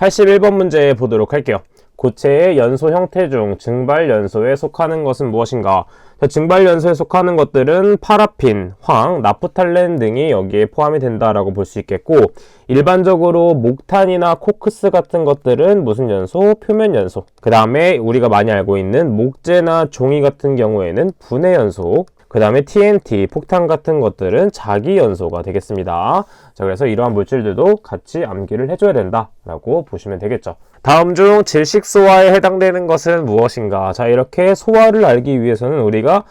81번 문제 보도록 할게요. 고체의 연소 형태 중 증발연소에 속하는 것은 무엇인가? 증발연소에 속하는 것들은 파라핀, 황, 나프탈렌 등이 여기에 포함이 된다라고 볼 수 있겠고, 일반적으로 목탄이나 코크스 같은 것들은 무슨 연소? 표면연소. 그 다음에 우리가 많이 알고 있는 목재나 종이 같은 경우에는 분해연소. 그 다음에 TNT, 폭탄 같은 것들은 자기연소가 되겠습니다. 자, 그래서 이러한 물질들도 같이 암기를 해줘야 된다라고 보시면 되겠죠. 다음 중 질식소화에 해당되는 것은 무엇인가? 자, 이렇게 소화를 알기 위해서는 우리가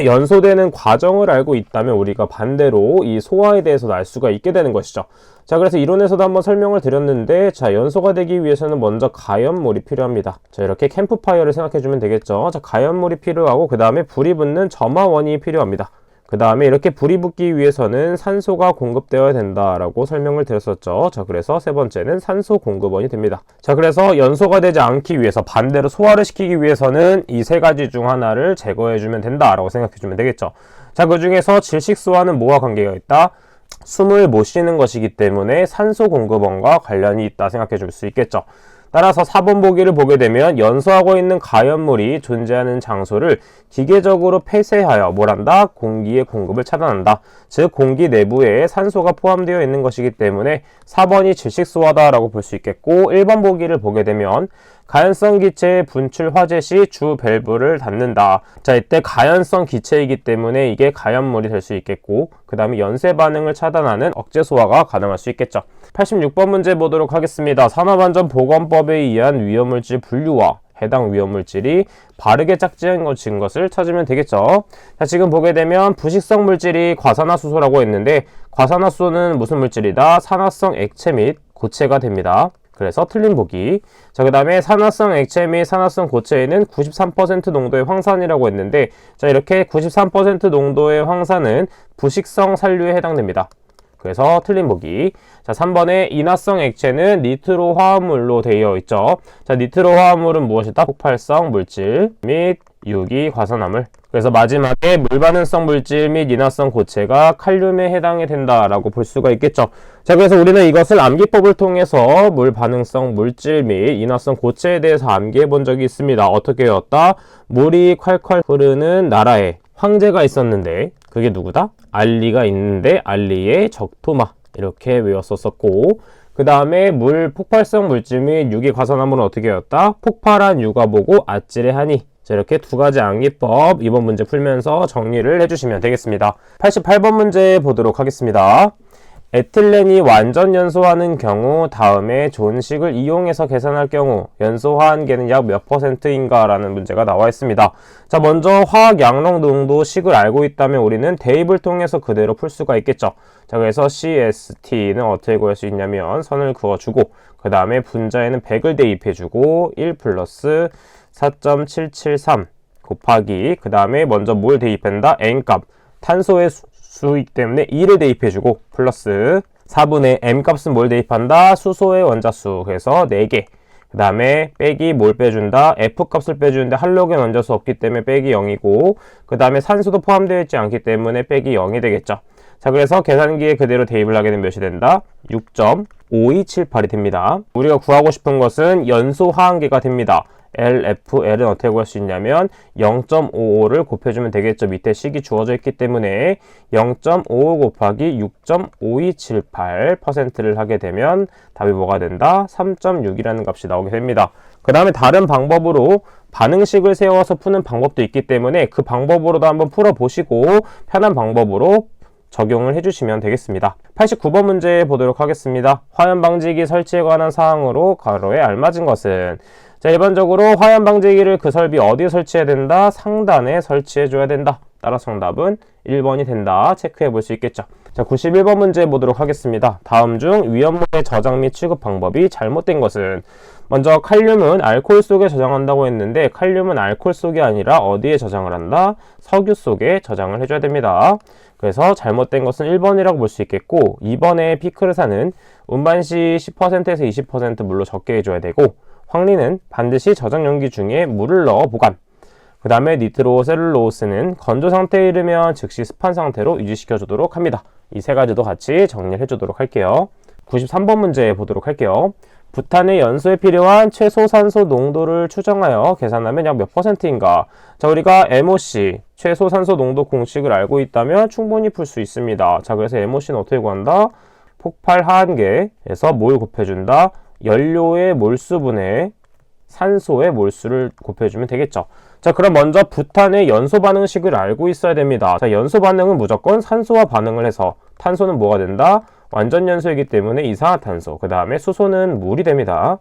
연소되는 과정을 알고 있다면 우리가 반대로 이 소화에 대해서 알 수가 있게 되는 것이죠. 자, 그래서 이론에서도 한번 설명을 드렸는데, 자, 연소가 되기 위해서는 먼저 가연물이 필요합니다. 자, 이렇게 캠프파이어를 생각해주면 되겠죠. 자, 가연물이 필요하고, 그 다음에 불이 붙는 점화원이 필요합니다. 그 다음에 이렇게 불이 붙기 위해서는 산소가 공급되어야 된다라고 설명을 드렸었죠. 자, 그래서 세 번째는 산소 공급원이 됩니다. 자, 그래서 연소가 되지 않기 위해서 반대로 소화를 시키기 위해서는 이 세 가지 중 하나를 제거해주면 된다라고 생각해주면 되겠죠. 자, 그 중에서 질식소화는 뭐와 관계가 있다? 숨을 못 쉬는 것이기 때문에 산소 공급원과 관련이 있다 생각해 줄 수 있겠죠. 따라서 4번 보기를 보게 되면 연소하고 있는 가연물이 존재하는 장소를 기계적으로 폐쇄하여 뭘 한다? 공기의 공급을 차단한다. 즉 공기 내부에 산소가 포함되어 있는 것이기 때문에 4번이 질식소화다 라고 볼 수 있겠고, 1번 보기를 보게 되면 가연성 기체의 분출 화재 시 주 밸브를 닫는다. 자, 이때 가연성 기체이기 때문에 이게 가연물이 될 수 있겠고, 그 다음에 연쇄 반응을 차단하는 억제 소화가 가능할 수 있겠죠. 86번 문제 보도록 하겠습니다. 산업안전보건법에 의한 위험물질 분류와 해당 위험물질이 바르게 짝지은 것을 찾으면 되겠죠. 자, 지금 보게 되면 부식성 물질이 과산화수소라고 했는데, 과산화수소는 무슨 물질이다? 산화성 액체 및 고체가 됩니다. 그래서 틀린 보기. 자, 그 다음에 산화성 액체 및 산화성 고체에는 93% 농도의 황산이라고 했는데, 자, 이렇게 93% 농도의 황산은 부식성 산류에 해당됩니다. 그래서 틀린 보기. 자, 3번에 인화성 액체는 니트로 화합물로 되어 있죠. 자, 니트로 화합물은 무엇이다? 폭발성 물질 및 유기 과산화물. 그래서 마지막에 물반응성 물질 및 인화성 고체가 칼륨에 해당이 된다라고 볼 수가 있겠죠. 자, 그래서 우리는 이것을 암기법을 통해서 물반응성 물질 및 인화성 고체에 대해서 암기해 본 적이 있습니다. 어떻게 외웠다? 물이 콸콸 흐르는 나라에 황제가 있었는데, 그게 누구다? 알리가 있는데 알리의 적토마, 이렇게 외웠었고, 그 다음에 물 폭발성 물질 및 유기 과산화물은 어떻게 외웠다? 폭발한 유가 보고 아찔의 하니. 자, 이렇게 두 가지 암기법 이번 문제 풀면서 정리를 해주시면 되겠습니다. 88번 문제 보도록 하겠습니다. 에틸렌이 완전 연소하는 경우 다음에 존식을 이용해서 계산할 경우 연소화한계는 약 몇 %인가 라는 문제가 나와 있습니다. 자, 먼저 화학 양록 농도식을 알고 있다면 우리는 대입을 통해서 그대로 풀 수가 있겠죠. 자, 그래서 CST는 어떻게 구할 수 있냐면 선을 그어주고, 그 다음에 분자에는 100을 대입해주고 1 플러스 4.773 곱하기, 그 다음에 먼저 뭘 대입한다? N값, 탄소의 수이기 때문에 2를 대입해주고 플러스 4분의 M값은 뭘 대입한다? 수소의 원자수, 그래서 4개. 그 다음에 빼기 뭘 빼준다? F값을 빼주는데 할로겐 원자수 없기 때문에 빼기 0이고, 그 다음에 산소도 포함되어 있지 않기 때문에 빼기 0이 되겠죠. 자, 그래서 계산기에 그대로 대입을 하게 되면 몇이 된다? 6.5278이 됩니다. 우리가 구하고 싶은 것은 연소 화한계가 됩니다. LFL은 어떻게 구할 수 있냐면 0.55를 곱해주면 되겠죠. 밑에 식이 주어져 있기 때문에 0.55 곱하기 6.5278%를 하게 되면 답이 뭐가 된다? 3.6이라는 값이 나오게 됩니다. 그 다음에 다른 방법으로 반응식을 세워서 푸는 방법도 있기 때문에 그 방법으로도 한번 풀어보시고 편한 방법으로 적용을 해주시면 되겠습니다. 89번 문제 보도록 하겠습니다. 화염방지기 설치에 관한 사항으로 가로에 알맞은 것은? 자, 일반적으로 화염방지기를 그 설비 어디에 설치해야 된다? 상단에 설치해줘야 된다. 따라서 정답은 1번이 된다. 체크해 볼 수 있겠죠. 자, 91번 문제 보도록 하겠습니다. 다음 중 위험물의 저장 및 취급 방법이 잘못된 것은? 먼저 칼륨은 알코올 속에 저장한다고 했는데, 칼륨은 알코올 속이 아니라 어디에 저장을 한다? 석유 속에 저장을 해줘야 됩니다. 그래서 잘못된 것은 1번이라고 볼 수 있겠고, 2번에 피크르산은 운반 시 10%에서 20% 물로 적게 해줘야 되고, 황리는 반드시 저장 용기 중에 물을 넣어 보관. 그 다음에 니트로셀룰로스는 건조 상태에 이르면 즉시 습한 상태로 유지시켜 주도록 합니다. 이 세 가지도 같이 정리를 해주도록 할게요. 93번 문제 보도록 할게요. 부탄의 연소에 필요한 최소 산소 농도를 추정하여 계산하면 약 몇 %인가? 자, 우리가 MOC, 최소 산소 농도 공식을 알고 있다면 충분히 풀 수 있습니다. 자, 그래서 MOC는 어떻게 구한다? 폭발 하한계에서 뭘 곱해준다? 연료의 몰수분의 산소의 몰수를 곱해주면 되겠죠. 자, 그럼 먼저 부탄의 연소 반응식을 알고 있어야 됩니다. 자, 연소 반응은 무조건 산소와 반응을 해서 탄소는 뭐가 된다? 완전 연소이기 때문에 이산화탄소, 그 다음에 수소는 물이 됩니다.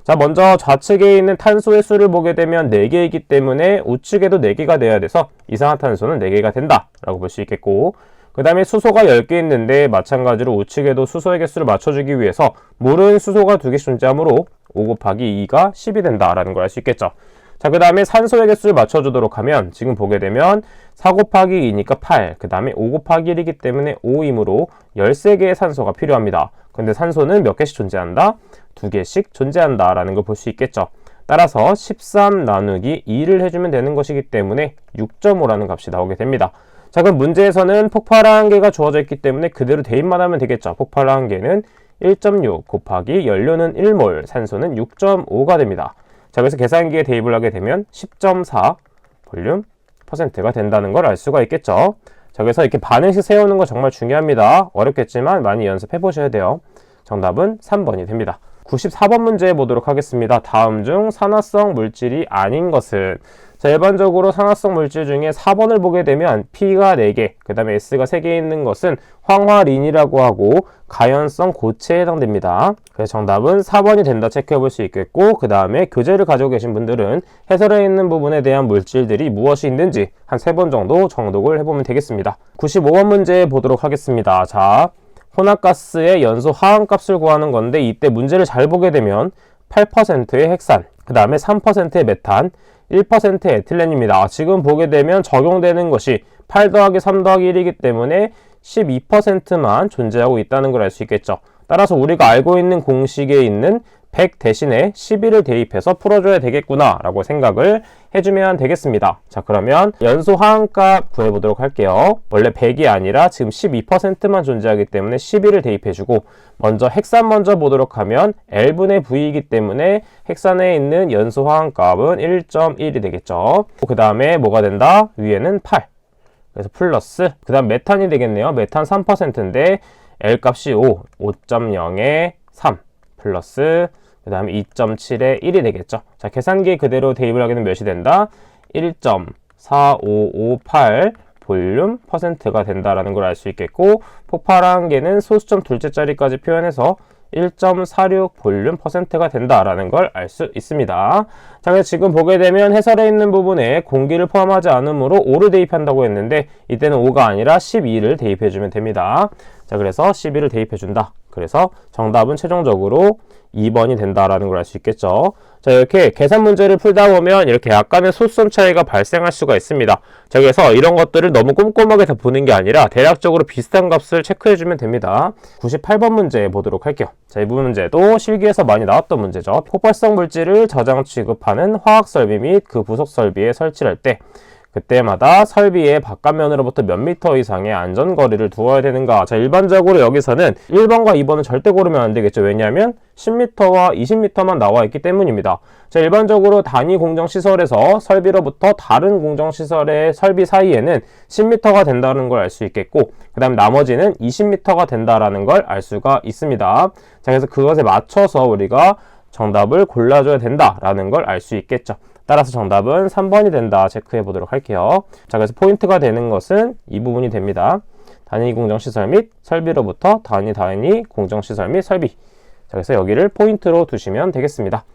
자, 먼저 좌측에 있는 탄소의 수를 보게 되면 4개이기 때문에 우측에도 4개가 돼야 돼서 이산화탄소는 4개가 된다 라고 볼 수 있겠고, 그 다음에 수소가 10개 있는데 마찬가지로 우측에도 수소의 개수를 맞춰주기 위해서 물은 수소가 2개씩 존재하므로 5 곱하기 2가 10이 된다라는 걸 알 수 있겠죠. 자, 그 다음에 산소의 개수를 맞춰주도록 하면 지금 보게 되면 4 곱하기 2니까 8, 그 다음에 5 곱하기 1이기 때문에 5이므로 13개의 산소가 필요합니다. 근데 산소는 몇 개씩 존재한다? 2개씩 존재한다 라는 걸 볼 수 있겠죠. 따라서 13 나누기 2를 해주면 되는 것이기 때문에 6.5라는 값이 나오게 됩니다. 자, 그럼 문제에서는 폭발한 개가 주어져 있기 때문에 그대로 대입만 하면 되겠죠. 폭발한 개는 1.6 곱하기 연료는 1몰, 산소는 6.5가 됩니다. 자, 그래서 계산기에 대입을 하게 되면 10.4 볼륨 %가 된다는 걸 알 수가 있겠죠. 자, 그래서 이렇게 반응식 세우는 거 정말 중요합니다. 어렵겠지만 많이 연습해 보셔야 돼요. 정답은 3번이 됩니다. 94번 문제 보도록 하겠습니다. 다음 중 산화성 물질이 아닌 것은? 자, 일반적으로 산화성 물질 중에 4번을 보게 되면 P가 4개, 그 다음에 S가 3개 있는 것은 황화린이라고 하고 가연성 고체에 해당됩니다. 그래서 정답은 4번이 된다 체크해 볼 수 있겠고, 그 다음에 교재를 가지고 계신 분들은 해설에 있는 부분에 대한 물질들이 무엇이 있는지 한 3번 정도 정독을 해보면 되겠습니다. 95번 문제 보도록 하겠습니다. 자, 혼합가스의 연소 하한값을 구하는 건데 이때 문제를 잘 보게 되면 8%의 핵산, 그 다음에 3%의 메탄, 1%의 에틸렌입니다. 지금 보게 되면 적용되는 것이 8 더하기 3 더하기 1이기 때문에 12%만 존재하고 있다는 걸 알 수 있겠죠. 따라서 우리가 알고 있는 공식에 있는 100 대신에 11을 대입해서 풀어줘야 되겠구나 라고 생각을 해주면 되겠습니다. 자, 그러면 연소 하한값 구해보도록 할게요. 원래 100이 아니라 지금 12%만 존재하기 때문에 11을 대입해주고, 먼저 핵산 먼저 보도록 하면 L분의 V이기 때문에 핵산에 있는 연소 하한값은 1.1이 되겠죠. 그 다음에 뭐가 된다? 위에는 8, 그래서 플러스, 그 다음 메탄이 되겠네요. 메탄 3%인데 L값이 5, 5.0에 3 플러스, 그 다음에 2.7에 1이 되겠죠. 자, 계산기 그대로 대입을 하게 되면 몇이 된다? 1.4558 볼륨 %가 된다라는 걸 알 수 있겠고, 폭발한 개는 소수점 둘째 자리까지 표현해서 1.46 볼륨 %가 된다라는 걸 알 수 있습니다. 자, 그래서 지금 보게 되면 해설에 있는 부분에 공기를 포함하지 않으므로 5를 대입한다고 했는데 이때는 5가 아니라 12를 대입해주면 됩니다. 자, 그래서 12를 대입해준다. 그래서 정답은 최종적으로 2번이 된다라는 걸 알 수 있겠죠. 자, 이렇게 계산 문제를 풀다 보면 이렇게 약간의 소수점 차이가 발생할 수가 있습니다. 자, 그래서 이런 것들을 너무 꼼꼼하게 다 보는 게 아니라 대략적으로 비슷한 값을 체크해주면 됩니다. 98번 문제 보도록 할게요. 자, 이 부분 문제도 실기에서 많이 나왔던 문제죠. 폭발성 물질을 저장 취급하는 화학 설비 및 그 부속 설비에 설치할 때 그때마다 설비의 바깥면으로부터 몇 미터 이상의 안전거리를 두어야 되는가? 자, 일반적으로 여기서는 1번과 2번은 절대 고르면 안 되겠죠. 왜냐하면 10m와 20m만 나와 있기 때문입니다. 자, 일반적으로 단위 공정시설에서 설비로부터 다른 공정시설의 설비 사이에는 10m가 된다는 걸 알 수 있겠고, 그 다음 나머지는 20m가 된다는 걸 알 수가 있습니다. 자, 그래서 그것에 맞춰서 우리가 정답을 골라줘야 된다라는 걸 알 수 있겠죠. 따라서 정답은 3번이 된다 체크해 보도록 할게요. 자, 그래서 포인트가 되는 것은 이 부분이 됩니다. 단위 공정시설 및 설비로부터 단위 공정시설 및 설비. 자, 그래서 여기를 포인트로 두시면 되겠습니다.